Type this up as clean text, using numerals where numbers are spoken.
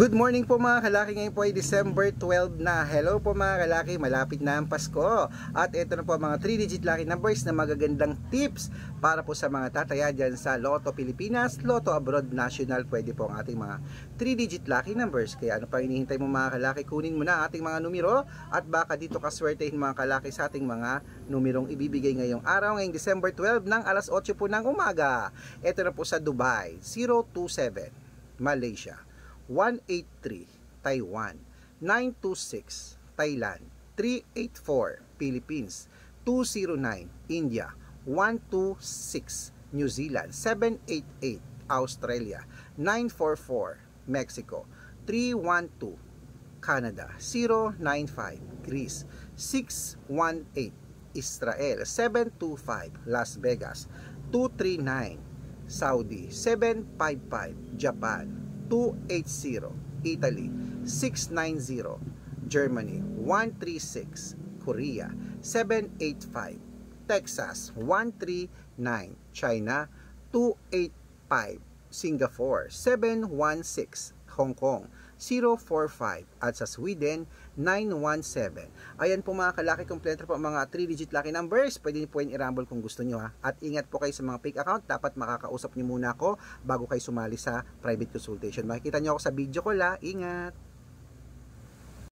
Good morning po mga kalaki, ngayon po ay December 12 na. Hello po mga kalaki, malapit na ang Pasko. At ito na po mga 3-digit lucky numbers na magagandang tips para po sa mga tataya dyan sa Lotto Pilipinas, Lotto Abroad National. Pwede po ang ating mga 3-digit lucky numbers. Kaya ano pa hinihintay mo mga kalaki, kunin mo na ating mga numero at baka dito kaswertehin mga kalaki sa ating mga numerong ibibigay ngayong araw, ngayong December 12 ng alas 8 po ng umaga. Ito na po sa Dubai, 027, Malaysia, 183 Taiwan, 926 Thailand, 384 Philippines, 209 India, 126 New Zealand, 788 Australia, 944 Mexico, 312 Canada, 095 Greece, 618 Israel, 725 Las Vegas, 239 Saudi, 755 Japan, 280 Italy, 690 Germany, 136 Korea, 785 Texas, 139 China, 285 Singapore, 716 Hong Kong, 045 at sa Sweden 917. Ayan po mga kalaki, kompleto po mga 3-digit lucky numbers. Pwede niyo po yung i-rumble kung gusto niyo ha. At ingat po kayo sa mga fake account. Dapat makakausap niyo muna ako bago kayo sumali sa private consultation. Makikita niyo ako sa video ko la. Ingat!